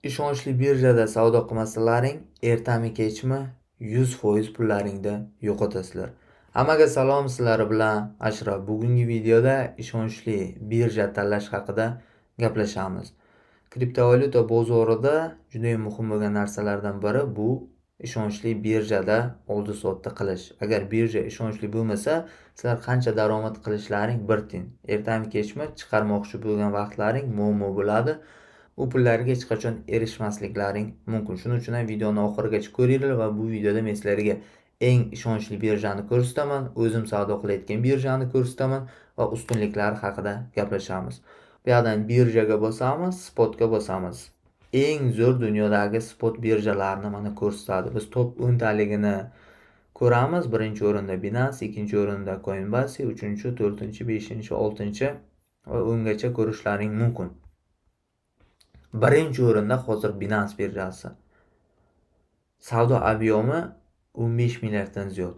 Ishonchli birjada savdo qilmasalaring, ertami kechmi 100% pullaringni yo'qotasizlar. Hammaga salom, sizlar bilan Ashraf. Bugungi videoda ishonchli birja tanlash haqida gaplashamiz. Kriptovalyuta bozorida juda muhim bo'lgan narsalardan biri bu ishonchli birjada oldi-sotdi qilish. Agar birja ishonchli bo'lmasa, sizlar qancha daromad qilishlaring bir tiyin. Ertami kechmi chiqarmoqchi bo'lgan vaqtlaring muammo bo'ladi. U pullarga hech qachon erishmasliklaring mumkin. Shuning uchun ham videoni oxirigacha ko'ringlar va bu videoda men sizlarga eng ishonchli birjani ko'rsataman, o'zim savdo qilayotgan birjani ko'rsataman va ustunliklari haqida gaplashamiz. Bu yerdan birjaga bosamiz, spotga bosamiz. Eng zo'r dunyodagi spot birjalarni mana ko'rsatadi. Biz top 10 taligini ko'ramiz. Birinchi o'rinda Binance, ikkinchi o'rinda Coinbase, uchinchi, to'rtinchi, beshinchi, oltinchi va 10 gacha ko'rishlaring mumkin. Birinchi o'rinda hozir Binance birjasi. Savdo obyomi 15 milliarddan ziyod.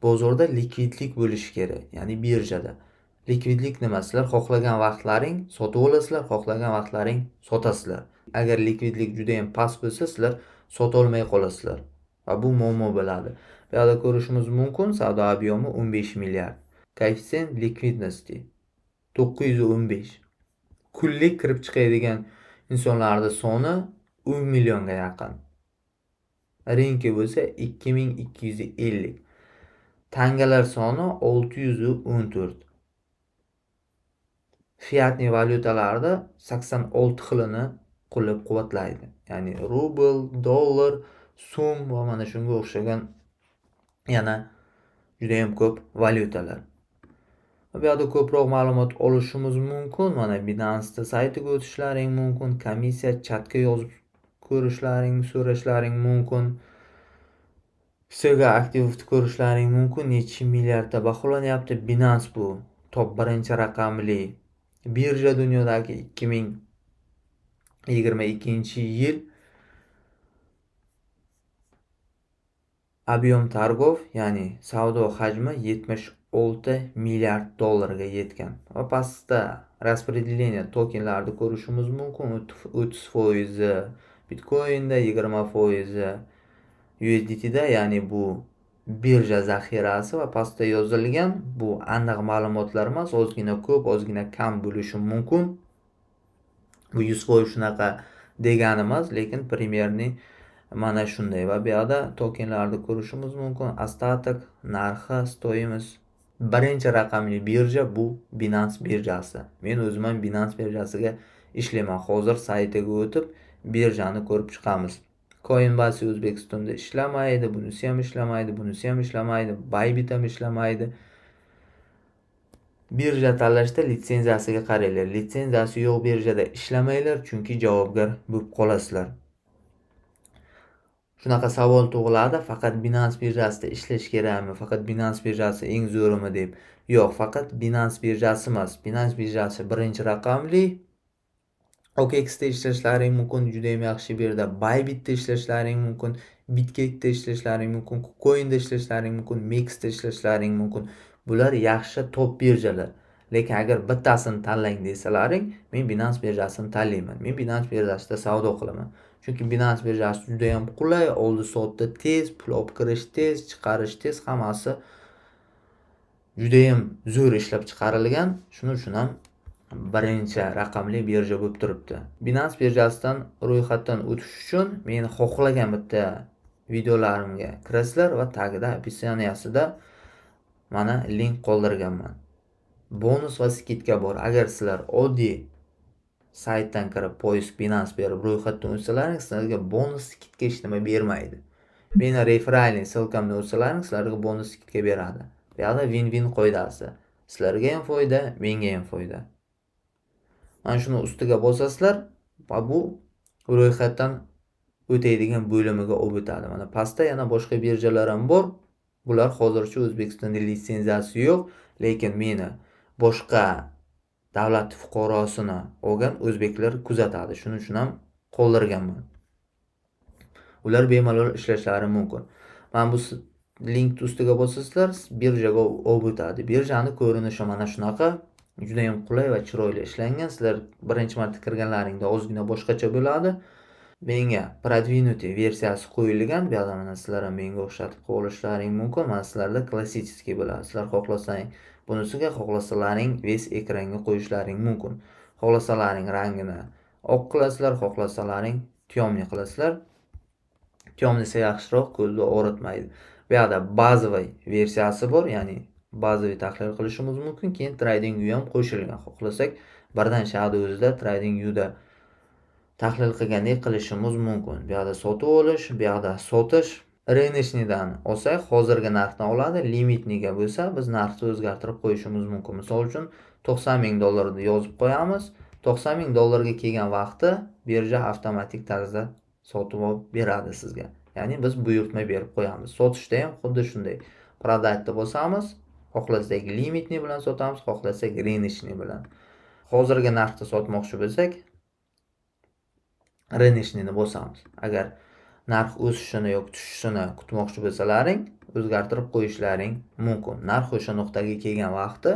Bozorda likvidlik bo'lishi kerak, ya'ni birjada. Likvidlik nima? Sizlar xohlagan vaqtlaring sotib olasizlar, xohlagan vaqtlaring sotasizlar. Agar likvidlik juda ham past bo'lsa, sizlar sota olmay qolasizlar va bu muammo bo'ladi. Bu yerda ko'rishimiz mumkin, savdo obyomi 15 milliard. Koeffitsient liquidity 915. Kunlik kirib chiqadigan insonlarning soni 10 millionga yaqin. Rinki bo'lsa 2250. Tangalar soni 614. Fiatni valyutalarda 86 xilini qo'llab-quvvatlaydi. Ya'ni rubl, dollar, so'm va mana shunga o'xshagan yana juda ham ko'p valyutalar. Bu yerda ko'proq ma'lumot olishimiz mumkin. Mana Binance saytiga o'tishlaring mumkin, komissiya chatga yozib ko'rishlaring, so'rashlaring mumkin. Sega aktivni ko'rishlaring mumkin. Necha milliardda baholanyapti. Binance bu top birinchi raqamli birja dunyodagi 2022-yil объем targov, ya'ni savdo hajmi 76 milliard dollarga yetgan. Va pastda распределение tokenlarni ko'rishimiz mumkin. 30% Bitcoin'da, 20% USDT'da, ya'ni bu birja zaxirasi va pastda yozilgan bu aniq ma'lumotlar emas, ozgina ko'p, ozgina kam bo'lishi mumkin. Bu 100% shunaqa degani emas, lekin primerni mana shunday. Va bu yerda tokenlarni ko'rishimiz mumkin. Ostatok narxi, stoimiz. Birinchi raqamli birja bu Binance birjasi. Men o'zim ham Binance birjasiga ishlayman. Hozir saytiga o'tib birjani ko'rib chiqamiz. Coinbase O'zbekistonda ishlamaydi, bunisi ham ishlamaydi, bunisi ham ishlamaydi, Bybit ham ishlamaydi. Birja tanlashda litsenziyasiga qaranglar. Litsenziyasi yo'q birjada ishlamanglar, chunki javobgar bo'lib qolasizlar. Shunaqa savol tug'iladi, faqat Binance birjasida ishlash kerakmi? Faqat Binance birjasi eng zo'rimi deb. Yo'q, faqat Binance birjasi emas. Binance birjasi birinchi raqamli. OKXda ishlashlaring mumkin, juda ham yaxshi birja. Bybitda ishlashlaring mumkin, Bitgetda ishlashlaring mumkin, KuCoinda ishlashlaring mumkin, Mexda ishlashlaring mumkin. Bular yaxshi top birjalar. Lekin agar bittasini tanlang desalaring, men Binance birjasini tanlayman. Men Binance birjasida savdo qilaman. Chunki Binance birjasi juda ham qulay, oldi-sotdi tez, pul olib kirish tez, chiqarish tez, hammasi juda ham zo'r ishlab chiqarilgan. Shuning uchun ham birinchi raqamli birja bo'lib turibdi. Binance birjasidan ro'yxatdan o'tish uchun meni xohlagan bitta videolarimga kirasizlar va tagida описаниесida mana link qoldirganman. Bonus va skidka bor. Agar sizlar oddiy saytdan kirib poisk Binance berib ro'yxatdan o'tsalaring, sizlarga bonus skidka hech nima bermaydi. Meni referralniy silkamdan o'tsalaring, sizlarga bonus skidka beradi. Bu yerda win-win qoidasi. Sizlarga ham foyda, menga ham foyda. Mana shuni ustiga bosasizlar va bu ro'yxatdan o'tadigan bo'limiga olib o'tadi. Mana pastda yana boshqa birjalar ham bor. Bular hozircha O'zbekistonda litsenziyasi yo'q, lekin meni boshqa davlat fuqarosini olgan o'zbeklar kuzatadi. Shuning uchun ham qoldirganman. Ular bemalol ishlashlari mumkin. Mana bu link ustiga bosasizlar, birjaga olib o'tadi. Birjani ko'rinishi mana shunaqa. Juda ham qulay va chiroyli ishlangan. Sizlar birinchi marta kirganlaringda ozgina boshqacha bo'ladi. menga продвинутый versiyasi qo'yilgan. Bu yoqda mana sizlar ham menga o'xshatib qo'yishlaring mumkin. Mana sizlarda klassический bo'ladi. Sizlar xohlasang bunisiga, xohlasalaring ves ekranga qo'yishlaring mumkin. Xohlasalaring rangini oq qilasizlar, xohlasalaring темный qilasizlar. Temный esa yaxshiroq, ko'zni og'ritmaydi. Bu yoqda bazaviy versiyasi bor, ya'ni bazaviy tahlil qilishimiz mumkin. Keyin trading view ham qo'shilgan. Xohlasak birdan shahada o'zida trading viewda tahlil qilgandek qilishimiz mumkin. Bu yoqda sotib olish, bu yoqda sotish. Рыночныйdan olsak, hozirgi narxdan oladi. Limitniga bo'lsa, biz narxni o'zgartirib qo'yishimiz mumkin. Misol uchun $90,000 deb yozib qo'yamiz. $90,000 ga kelgan vaqti birja avtomatik tarzda sotib olib beradi sizga. Ya'ni biz buyurtma berib qo'yamiz. Sotishda ham xuddi shunday. Productni bosamiz, xohlasak limitni bilan sotamiz, xohlasak рыночный bilan. Hozirgi narxda sotmoqchi bo'lsak, рыночныйni bosamiz. Agar narx o'sishini yoki tushishini kutmoqchi bo'lsalaring, o'zgartirib qo'yishlaring mumkin. Narx o'sha nuqtaga kelgan vaqti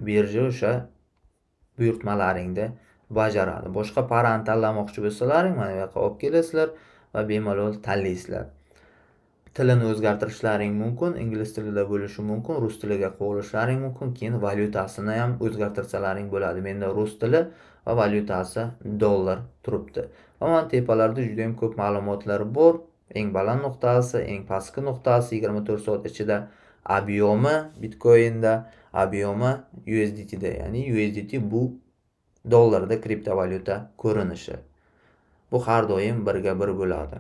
birja o'sha buyurtmalaringni bajaradi. Boshqa parani tanlamoqchi bo'lsalaring, mana bu yoqqa olib kelasizlar va bemalol tanlaysizlar. Tilini o'zgartirishlaring mumkin, ingliz tilida bo'lishi mumkin, rus tiliga qo'yishlaring mumkin, keyin valyutasini ham o'zgartirsalaring bo'ladi. Menda rus tili va valyutasi dollar turibdi. Va mana tepalarda juda ham ko'p ma'lumotlar bor. Eng baland nuqtasi, eng pastki nuqtasi 24 soat ichida, obyomi Bitcoinda, obyomi USDT da, ya'ni USDT bu dollarda kriptovalyuta ko'rinishi. Bu har doim birga bir bo'ladi.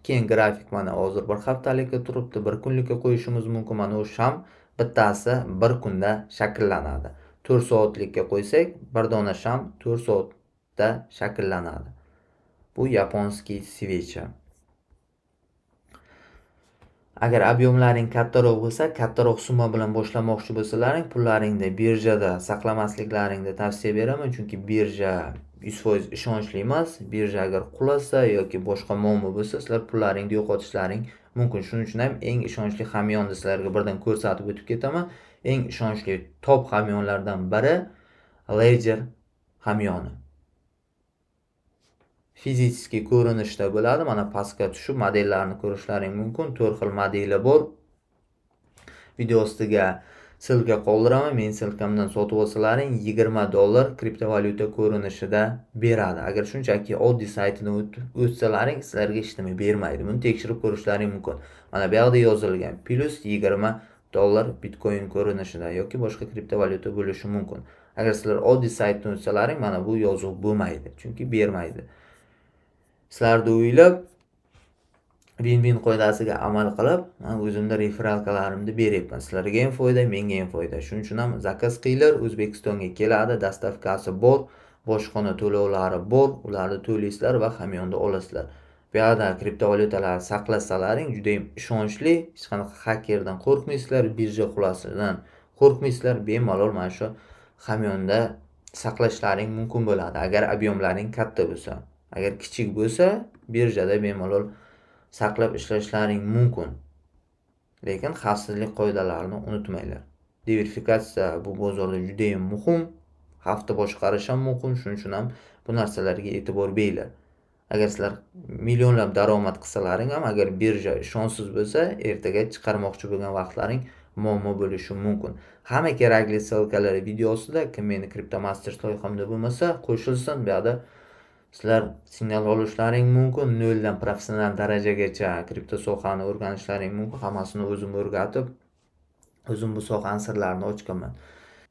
Keyin grafik mana hozir bir haftalikka turibdi, bir kunlikka qo'yishimiz mumkin. Mana u sham bittasi bir kunda shakllanadi. 4 soatlikka qo'ysak, bir dona sham 4 soatda shakllanadi. Bu yaponskiy svecha. Agar obyomlaring kattaroq bo'lsa, kattaroq summa bilan boshlamoqchi bo'lsalaring, pullaringni birjada saqlamasliklaringni tavsiya beraman, chunki birja 100% ishonchli emas. Birja agar qulasa yoki boshqa muammo bo'lsa, sizlar pullaringni yo'qotishlaring mumkin. Shuning uchun ham eng ishonchli hamyonni sizlarga birdan ko'rsatib o'tib ketaman. Eng ishonchli top hamyonlardan biri Ledger hamyoni. Fiziskiy ko'rinishda bo'ladi. Mana pastga tushib modellarini ko'rishlaring mumkin. 4 xil modeli bor. Video ostiga silka qoldiraman. Men silkamdan sotib olsalaring $20 kriptovalyuta ko'rinishida beradi. Agar shunchaki oddiy saytidan o'tsalaring sizlarga hech nima bermaydi. Buni tekshirib ko'rishlaring mumkin. Mana bu yerda yozilgan plus $20 Bitcoin ko'rinishida yoki boshqa kriptovalyuta bo'lishi mumkin. Agar sizlar oddiy saytdan o'tsalaring mana bu yozuv bo'lmaydi, chunki bermaydi. Sizlarni o'ylab win-win qoidasiga amal qilib, men o'zimda referalkalarimni beryapman. Sizlarga ham foyda, menga ham foyda. Shuning uchun ham zakaz qilinglar, O'zbekistonga keladi, dastavkasi bor, bojxona to'lovlari bor, ularni to'laysizlar va hamyonda olasizlar. Bu yerda kriptovalyutalarni saqlasalaring juda ham ishonchli, hech qanaqa hakerdan qo'rqmaysizlar, birja xulosidan qo'rqmaysizlar, bemalol mana shu hamyonda saqlashlaring mumkin bo'ladi, agar obyomlaring katta bo'lsa. Agar kichik bo'lsa, birjada bemalol saqlab ishlashlaring mumkin. Lekin xavfsizlik qoidalarini unutmanglar. Diversifikatsiya bu bozorda juda ham muhim, hafta boshqarish ham muhim, shuning uchun ham bu narsalarga e'tibor beringlar. Agar sizlar millionlab daromad qilsalaring ham, agar birja ishonchsiz bo'lsa, ertaga chiqarmoqchi bo'lgan vaqtlaring muammo bo'lishi mumkin. Hamma kerakli silkalar videosida, kim meni CryptoMasters loyihamda bo'lmasa, qo'shilsin. Bu yerda sizlar signal olishlaring mumkin, 0 dan professional darajagacha kripto sohani o'rganishlaring mumkin. Hammasini o'zim o'rgatib, o'zim bu sohaning sirlarini ochganman.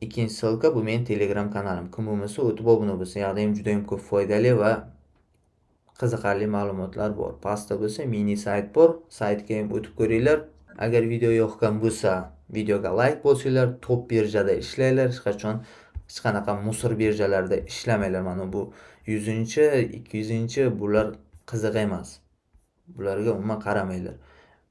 Ikkinchi silka bu mening Telegram kanalim. Kim bo'lmasa, o'tib obuna bo'lsa, yerda ham juda ham ko'p foydali va qiziqarli ma'lumotlar bor. Pastda bo'lsa mini sayt bor, saytga ham o'tib ko'ringlar. Agar video yoqqan bo'lsa, videoga like bosinglar, top birjada ishlanglar, hech qachon hech qanaqa musor birjalarda ishlamanglar. Mana bu 100-chi, 200-chi bular qiziq emas. Bularga umuman qaramanglar.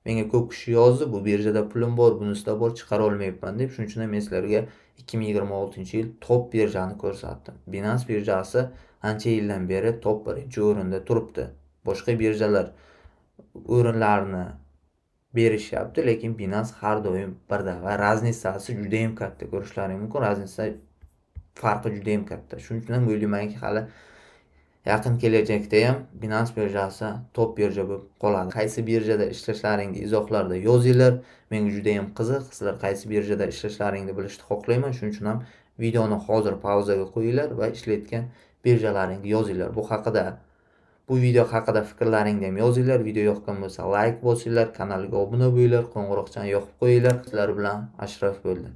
Menga ko'p kishi yozdi, bu birjada pulim bor, bunisida bor, chiqara olmayapman deb. Shuning uchun men sizlarga 2026-yil top birjani ko'rsatdim. Binance birjasi ancha yildan beri top 1-o'rinda turibdi. Boshqa birjalar o'rinlarni berishyapti, lekin Binance har doim birda va raznisasi juda ham katta. Ko'rishlaring mumkin, raznisa farqi juda ham katta. Shuning uchun ham o'ylaymanki, hali Yaqin kelajakda ham Binance birjasi top birja bo'lib qoladi. Qaysi birjada ishlashlaringni izohlarda yozinglar. Menga juda ham qiziq. Sizlar qaysi birjada ishlashlaringni bilishni xohlayman. Shuning uchun ham videoni hozir pauzaga qo'yinglar va ishlayotgan birjalaringni yozinglar. Bu video haqida fikrlaringni ham yozinglar. Video yoqqan bo'lsa like bosinglar, kanalga obuna bo'linglar, qo'ng'iroqchani yoqib qo'yinglar. Sizlar bilan Ashraf bo'ldi.